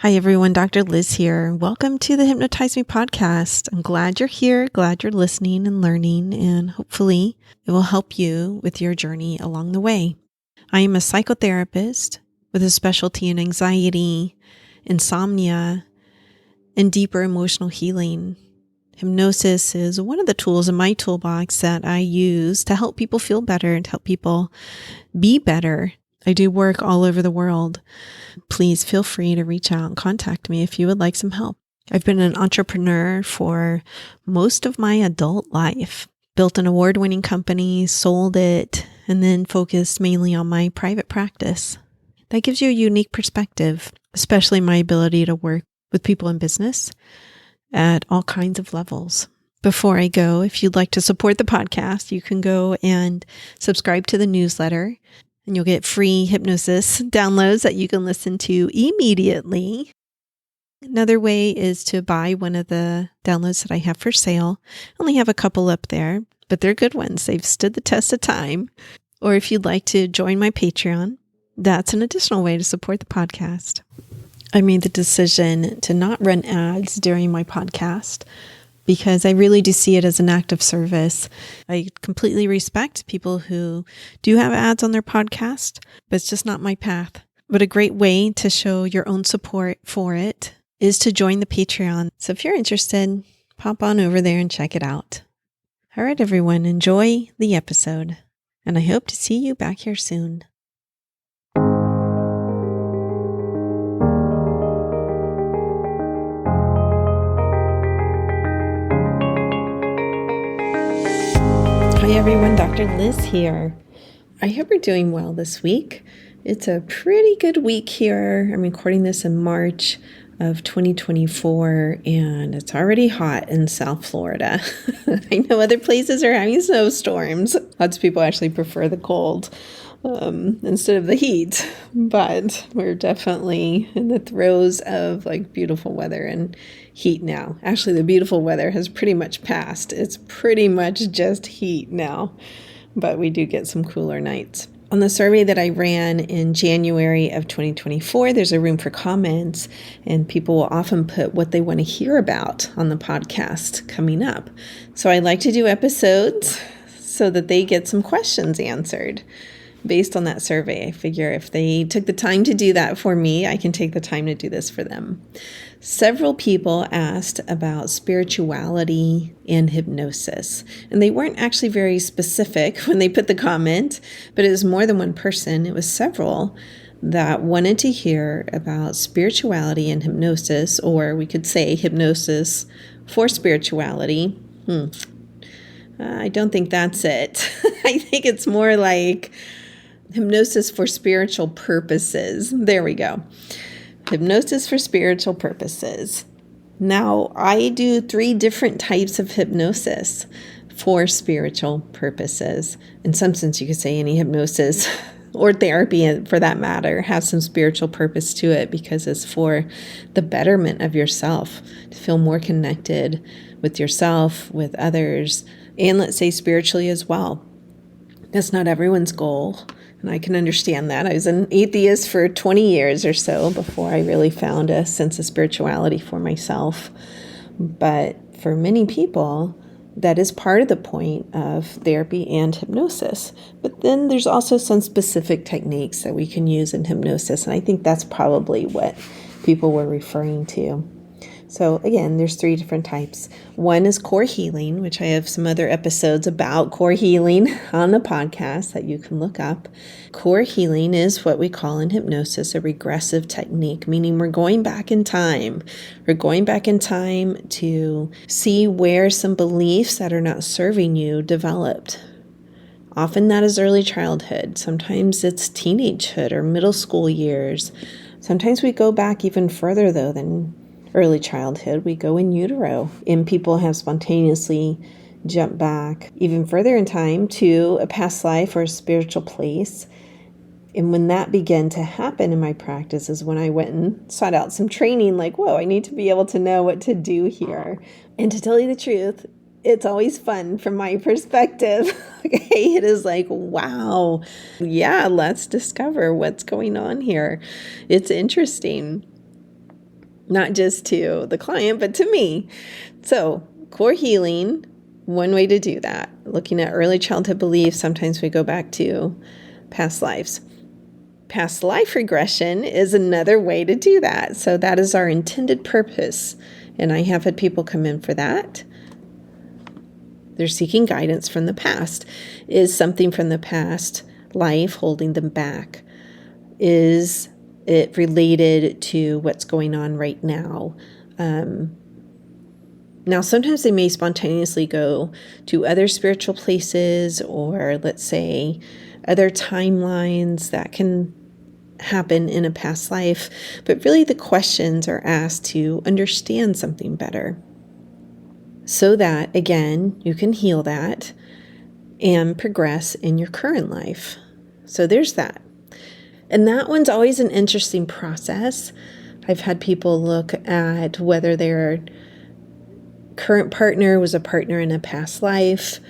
Hi, everyone. Dr. Liz here. Welcome to the Hypnotize Me podcast. I'm glad you're here, glad you're listening and learning, and hopefully it will help you with your journey along the way. I am a psychotherapist with a specialty in anxiety, insomnia, and deeper emotional healing. Hypnosis is one of the tools in my toolbox that I use to help people feel better and to help people be better. I do work all over the world. Please feel free to reach out and contact me if you would like some help. I've been an entrepreneur for most of my adult life, built an award-winning company, sold it, and then focused mainly on my private practice. That gives you a unique perspective, especially my ability to work with people in business at all kinds of levels. Before I go, if you'd like to support the podcast, you can go and subscribe to the newsletter. And you'll get free hypnosis downloads that you can listen to immediately. Another way is to buy one of the downloads that I have for sale. I only have a couple up there, but they're good ones. They've stood the test of time. Or if you'd like to join my Patreon, that's an additional way to support the podcast. I made the decision to not run ads during my podcast because I really do see it as an act of service. I completely respect people who do have ads on their podcast, but it's just not my path. But a great way to show your own support for it is to join the Patreon. So if you're interested, pop on over there and check it out. All right, everyone, enjoy the episode, and I hope to see you back here soon. Hi everyone, Dr. Liz here. I hope you're doing well this week. It's a pretty good week here. I'm recording this in March of 2024, and it's already hot in South Florida. I know other places are having snowstorms. Lots of people actually prefer the cold instead of the heat, but we're definitely in the throes of beautiful weather and heat now. Actually, the beautiful weather has pretty much passed. It's pretty much just heat now, but we do get some cooler nights. On the survey that I ran in January of 2024, there's a room for comments, and people will often put what they want to hear about on the podcast coming up. So I like to do episodes so that they get some questions answered based on that survey. I figure if they took the time to do that for me, I can take the time to do this for them. Several people asked about spirituality and hypnosis, and they weren't actually very specific when they put the comment, but it was more than one person. It was several that wanted to hear about spirituality and hypnosis, or we could say hypnosis for spirituality. I don't think that's it. I think it's more like hypnosis for spiritual purposes. There we go. Hypnosis for spiritual purposes. Now, I do 3 different types of hypnosis for spiritual purposes. In some sense, you could say any hypnosis or therapy, for that matter, has some spiritual purpose to it because it's for the betterment of yourself, to feel more connected with yourself, with others, and let's say spiritually as well. That's not everyone's goal. And I can understand that. I was an atheist for 20 years or so before I really found a sense of spirituality for myself. But for many people, that is part of the point of therapy and hypnosis. But then there's also some specific techniques that we can use in hypnosis. And I think that's probably what people were referring to. So again, there's 3 different types. One is core healing, which I have some other episodes about core healing on the podcast that you can look up. Core healing is what we call in hypnosis a regressive technique, meaning we're going back in time. We're going back in time to see where some beliefs that are not serving you developed. Often that is early childhood. Sometimes it's teenagehood or middle school years. Sometimes we go back even further, though, than early childhood. We go in utero, and people have spontaneously jumped back even further in time to a past life or a spiritual place. And when that began to happen in my practice is when I went and sought out some training, whoa, I need to be able to know what to do here. And to tell you the truth, it's always fun from my perspective. Okay, it is wow, yeah, let's discover what's going on here. It's interesting. not just to the client, but to me. So core healing, one way to do that, looking at early childhood beliefs, sometimes we go back to past lives. Past life regression is another way to do that. So that is our intended purpose. And I have had people come in for that. They're seeking guidance from the past. Is something from the past life holding them back? Is it related to what's going on right now? Now, sometimes they may spontaneously go to other spiritual places, or let's say other timelines that can happen in a past life. But really the questions are asked to understand something better, so that, again, you can heal that and progress in your current life. So there's that. And that one's always an interesting process. I've had people look at whether their current partner was a partner in a past life,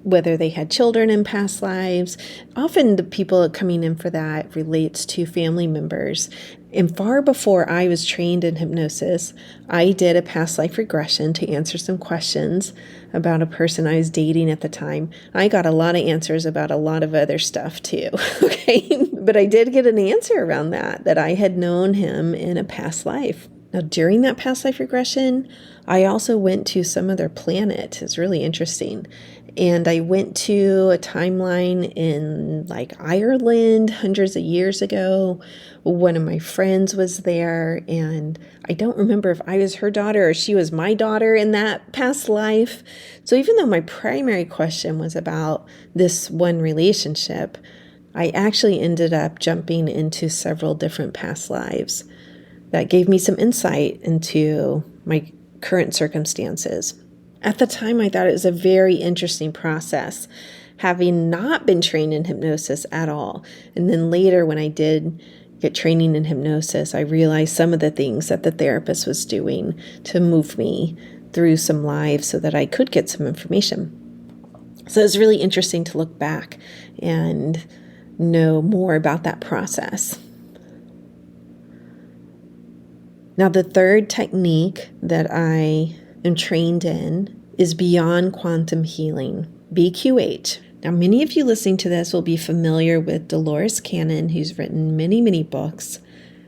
whether they had children in past lives. Often the people coming in for that relates to family members. And far before I was trained in hypnosis, I did a past life regression to answer some questions about a person I was dating at the time. I got a lot of answers about a lot of other stuff too, okay? But I did get an answer around that I had known him in a past life. Now, during that past life regression, I also went to some other planet. It's really interesting. And I went to a timeline in like Ireland hundreds of years ago. One of my friends was there, and I don't remember if I was her daughter or she was my daughter in that past life. So even though my primary question was about this one relationship, I actually ended up jumping into several different past lives. That gave me some insight into my current circumstances. At the time, I thought it was a very interesting process, having not been trained in hypnosis at all. And then later, when I did get training in hypnosis, I realized some of the things that the therapist was doing to move me through some lives so that I could get some information. So it was really interesting to look back and know more about that process. Now, the third technique that I am trained in is beyond quantum healing, BQH. Now, many of you listening to this will be familiar with Dolores Cannon, who's written many, many books,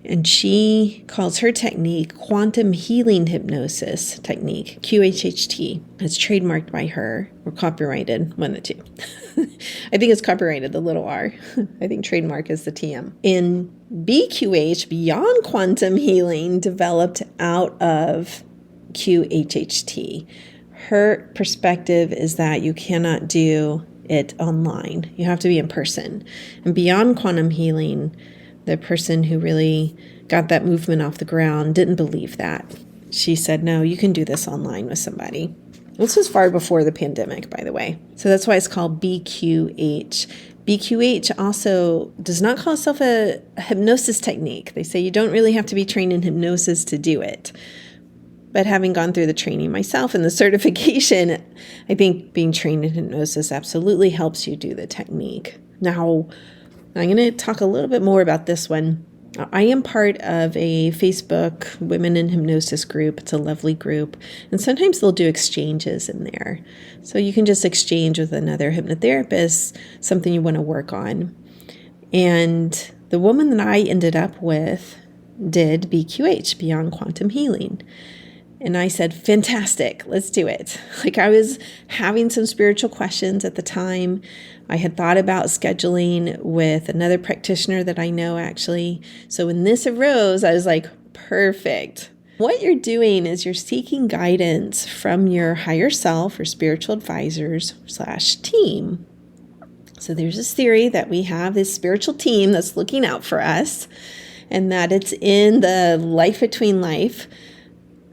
and she calls her technique quantum healing hypnosis technique, QHHT. It's trademarked by her or copyrighted, one of the two. I think it's copyrighted, the little r. I think trademark is the TM. And BQH, beyond quantum healing, developed out of QHHT. Her perspective is that you cannot do it online. You have to be in person. And beyond quantum healing, the person who really got that movement off the ground didn't believe that. She said, no, you can do this online with somebody. This was far before the pandemic, by the way. So that's why it's called BQH. BQH also does not call itself a hypnosis technique. They say you don't really have to be trained in hypnosis to do it. But having gone through the training myself and the certification, I think being trained in hypnosis absolutely helps you do the technique. Now, I'm going to talk a little bit more about this one. I am part of a Facebook Women in Hypnosis group. It's a lovely group. And sometimes they'll do exchanges in there. So you can just exchange with another hypnotherapist, something you want to work on. And the woman that I ended up with did BQH, Beyond Quantum Healing. And I said, fantastic, let's do it. Like, I was having some spiritual questions at the time. I had thought about scheduling with another practitioner that I know, actually. So when this arose, I was like, perfect. What you're doing is you're seeking guidance from your higher self or spiritual advisors / team. So there's this theory that we have this spiritual team that's looking out for us, and that it's in the life between life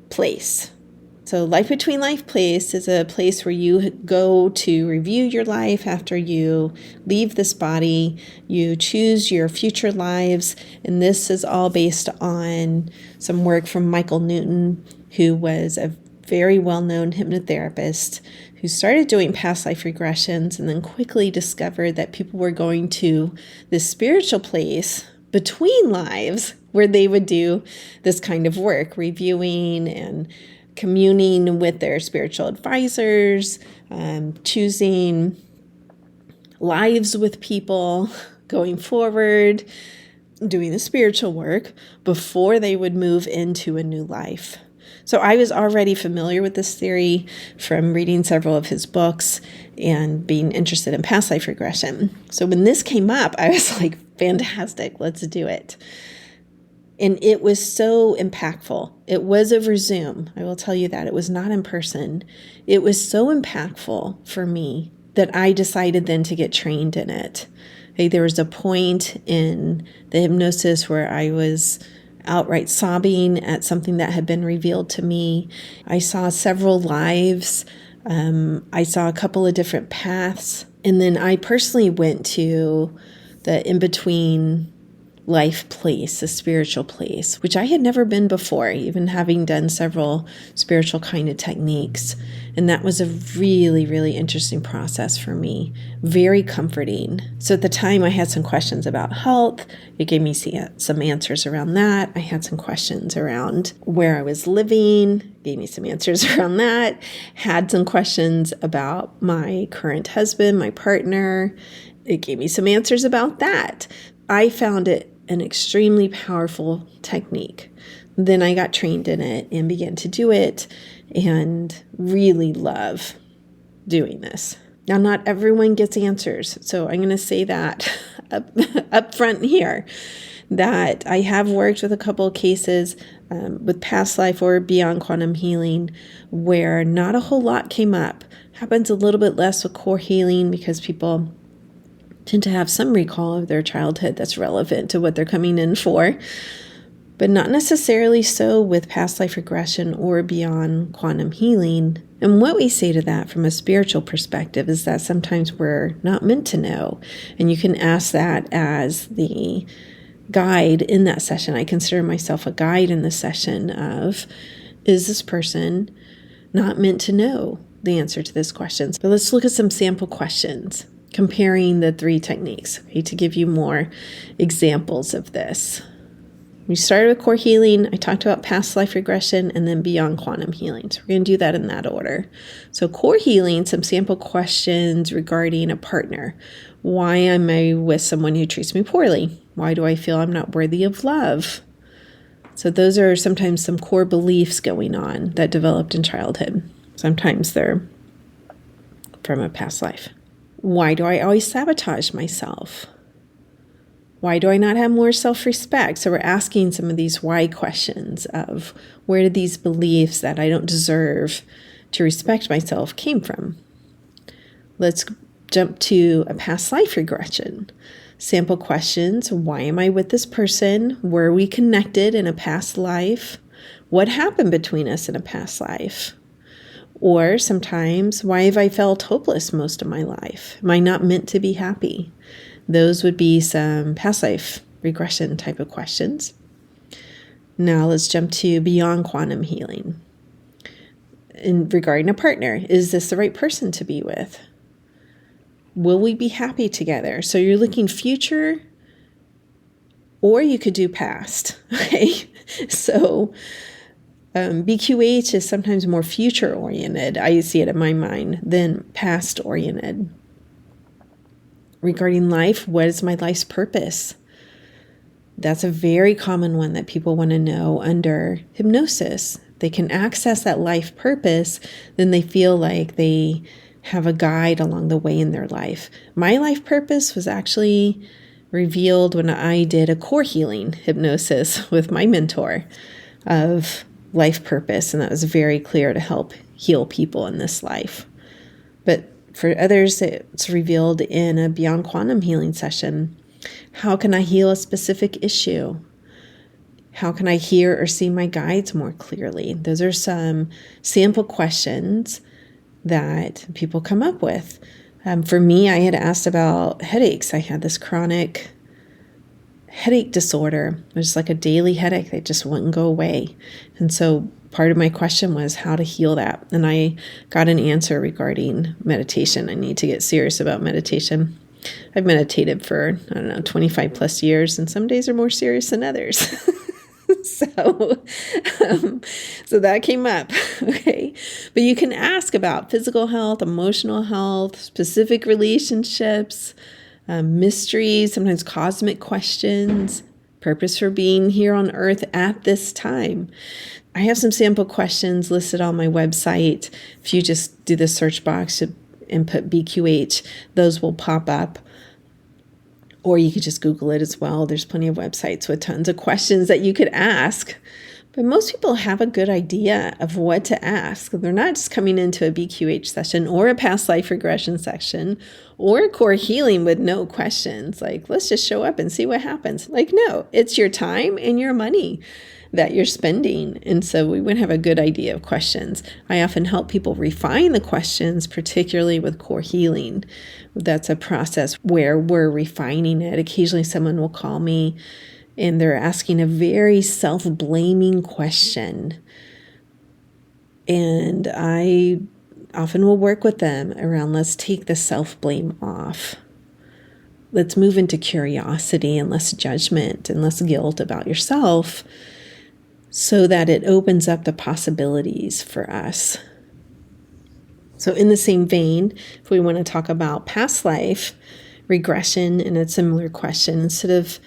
place. So life between life place is a place where you go to review your life after you leave this body. You choose your future lives, and this is all based on some work from Michael Newton, who was a very well-known hypnotherapist who started doing past life regressions and then quickly discovered that people were going to this spiritual place between lives where they would do this kind of work, reviewing and communing with their spiritual advisors, choosing lives with people, going forward, doing the spiritual work before they would move into a new life. So I was already familiar with this theory from reading several of his books and being interested in past life regression. So when this came up, I was like, fantastic, let's do it. And it was so impactful. It was over Zoom. I will tell you that. It was not in person. It was so impactful for me that I decided then to get trained in it. Okay, there was a point in the hypnosis where I was outright sobbing at something that had been revealed to me. I saw several lives. I saw a couple of different paths. And then I personally went to the in-between life place, a spiritual place, which I had never been before, even having done several spiritual kind of techniques. And that was a really, really interesting process for me, very comforting. So at the time I had some questions about health. It gave me some answers around that. I had some questions around where I was living, gave me some answers around that. Had some questions about my current husband, my partner. It gave me some answers about that. I found it an extremely powerful technique. Then I got trained in it and began to do it and really love doing this. Now, not everyone gets answers. So I'm going to say that up front here, that I have worked with a couple of cases with past life or beyond quantum healing where not a whole lot came up. Happens a little bit less with core healing because people tend to have some recall of their childhood that's relevant to what they're coming in for, but not necessarily so with past life regression or beyond quantum healing. And what we say to that from a spiritual perspective is that sometimes we're not meant to know. And you can ask that as the guide in that session. I consider myself a guide in the session of, is this person not meant to know the answer to this question? But let's look at some sample questions, comparing the three techniques, okay, to give you more examples of this. We started with core healing. I talked about past life regression and then beyond quantum healing. So we're going to do that in that order. So core healing, some sample questions regarding a partner. Why am I with someone who treats me poorly? Why do I feel I'm not worthy of love? So those are sometimes some core beliefs going on that developed in childhood. Sometimes they're from a past life. Why do I always sabotage myself? Why do I not have more self-respect? So we're asking some of these why questions of where did these beliefs that I don't deserve to respect myself came from? Let's jump to a past life regression. Sample questions. Why am I with this person? Were we connected in a past life? What happened between us in a past life? Or sometimes, why have I felt hopeless most of my life? Am I not meant to be happy? Those would be some past life regression type of questions. Now let's jump to beyond quantum healing. Regarding a partner, is this the right person to be with? Will we be happy together? So you're looking future, or you could do past, okay? So BQH is sometimes more future-oriented, I see it in my mind, than past-oriented. Regarding life, what is my life's purpose? That's a very common one that people want to know under hypnosis. They can access that life purpose, then they feel like they have a guide along the way in their life. My life purpose was actually revealed when I did a core healing hypnosis with my mentor of life purpose, and that was very clear to help heal people in this life. But for others, it's revealed in a beyond quantum healing session. How can I heal a specific issue? How can I hear or see my guides more clearly? Those are some sample questions that people come up with. For me, I had asked about headaches. I had this chronic headache disorder. It was like a daily headache that just wouldn't go away. And so part of my question was how to heal that. And I got an answer regarding meditation. I need to get serious about meditation. I've meditated for, 25 plus years, and some days are more serious than others. So, so that came up. Okay. But you can ask about physical health, emotional health, specific relationships, mysteries, sometimes cosmic questions, purpose for being here on earth at this time. I have some sample questions listed on my website. If you just do the search box and put BQH, those will pop up. Or you could just Google it as well. There's plenty of websites with tons of questions that you could ask. But most people have a good idea of what to ask. They're not just coming into a BQH session or a past life regression section or a core healing with no questions. Like, let's just show up and see what happens. Like, no, it's your time and your money that you're spending. And so we would have a good idea of questions. I often help people refine the questions, particularly with core healing. That's a process where we're refining it. Occasionally someone will call me and they're asking a very self-blaming question. And I often will work with them around, let's take the self-blame off. Let's move into curiosity and less judgment and less guilt about yourself, so that it opens up the possibilities for us. So in the same vein, if we want to talk about past life regression in a similar question, instead of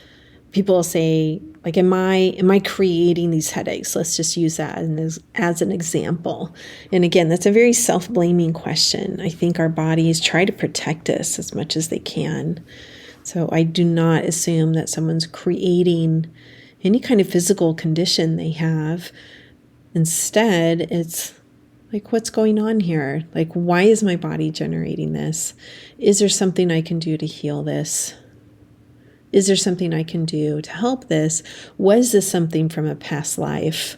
people say, like, am I creating these headaches? Let's just use that as an example. And again, that's a very self-blaming question. I think our bodies try to protect us as much as they can. So I do not assume that someone's creating any kind of physical condition they have. Instead, it's like, what's going on here? Like, why is my body generating this? Is there something I can do to heal this? Is there something I can do to help this? Was this something from a past life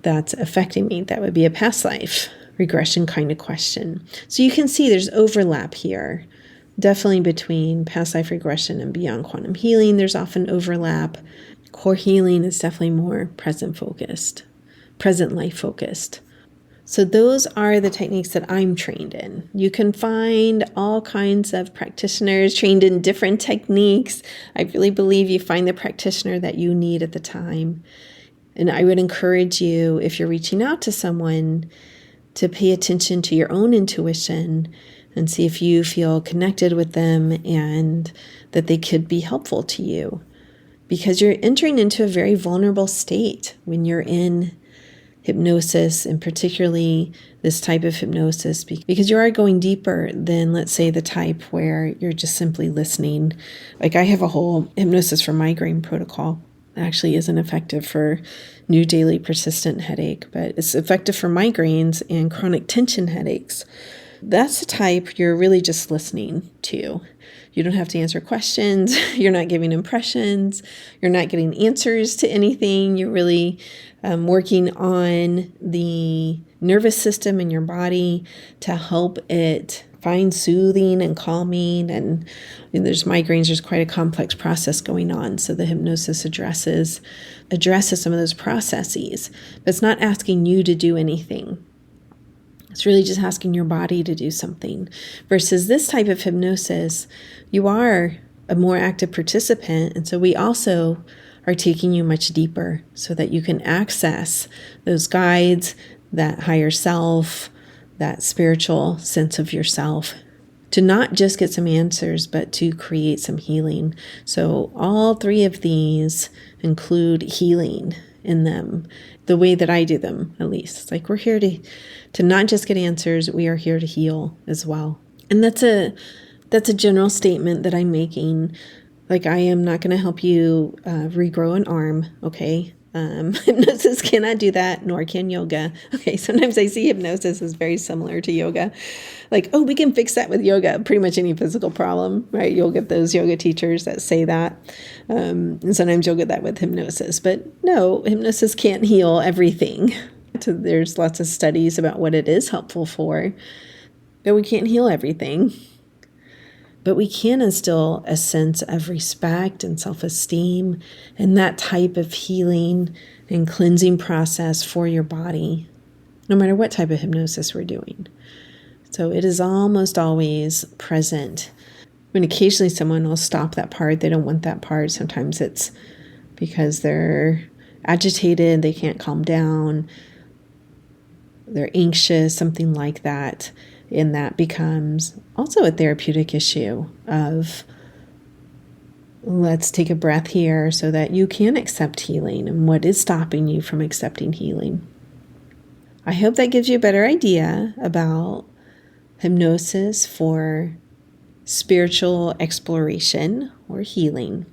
that's affecting me? That would be a past life regression kind of question. So you can see there's overlap here. Definitely between past life regression and beyond quantum healing, there's often overlap. Core healing is definitely more present life focused. So those are the techniques that I'm trained in. You can find all kinds of practitioners trained in different techniques. I really believe you find the practitioner that you need at the time. And I would encourage you, if you're reaching out to someone, to pay attention to your own intuition and see if you feel connected with them and that they could be helpful to you. Because you're entering into a very vulnerable state when you're in hypnosis, and particularly this type of hypnosis, because you are going deeper than, let's say, the type where you're just simply listening. Like, I have a whole hypnosis for migraine protocol. It actually isn't effective for new daily persistent headache, but it's effective for migraines and chronic tension headaches. That's the type you're really just listening to. You don't have to answer questions. You're not giving impressions. You're not getting answers to anything. You're really working on the nervous system in your body to help it find soothing and calming. And there's migraines. There's quite a complex process going on. So the hypnosis addresses some of those processes. But it's not asking you to do anything. It's really just asking your body to do something. Versus this type of hypnosis, you are a more active participant. And so we also are taking you much deeper so that you can access those guides, that higher self, that spiritual sense of yourself, to not just get some answers, but to create some healing. So all three of these include healing in them, the way that I do them, at least. It's like, we're here to not just get answers, we are here to heal as well. And that's a general statement that I'm making. Like, I am not going to help you regrow an arm, okay? Hypnosis cannot do that, nor can yoga. Okay, sometimes I see hypnosis as very similar to yoga. Like, oh, we can fix that with yoga, pretty much any physical problem, right? You'll get those yoga teachers that say that. And sometimes you'll get that with hypnosis. But no, hypnosis can't heal everything. So there's lots of studies about what it is helpful for, but we can't heal everything. But we can instill a sense of respect and self-esteem and that type of healing and cleansing process for your body, no matter what type of hypnosis we're doing. So it is almost always present mean, occasionally someone will stop that part. They don't want that part. Sometimes it's because they're agitated, they can't calm down, they're anxious, something like that. And that becomes also a therapeutic issue of, let's take a breath here so that you can accept healing and what is stopping you from accepting healing. I hope that gives you a better idea about hypnosis for spiritual exploration or healing.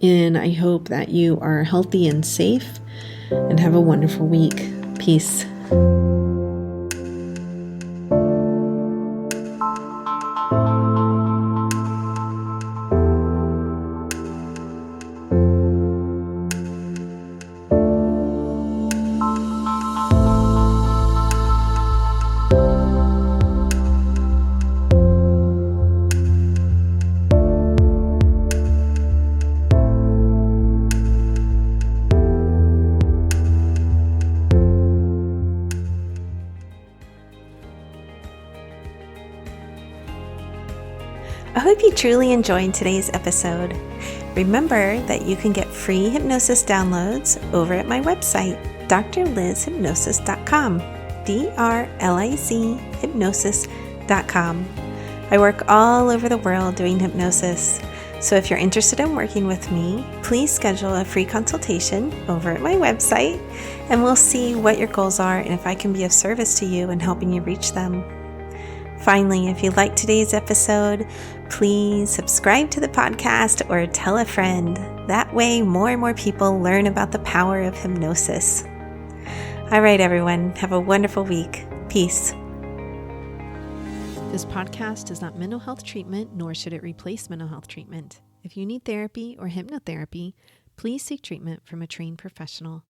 And I hope that you are healthy and safe and have a wonderful week. Peace. I hope you truly enjoyed today's episode. Remember that you can get free hypnosis downloads over at my website, drlizhypnosis.com, DRLIZ hypnosis.com. I work all over the world doing hypnosis. So if you're interested in working with me, please schedule a free consultation over at my website, and we'll see what your goals are and if I can be of service to you in helping you reach them. Finally, if you liked today's episode, please subscribe to the podcast or tell a friend. That way, more and more people learn about the power of hypnosis. All right, everyone, have a wonderful week. Peace. This podcast is not mental health treatment, nor should it replace mental health treatment. If you need therapy or hypnotherapy, please seek treatment from a trained professional.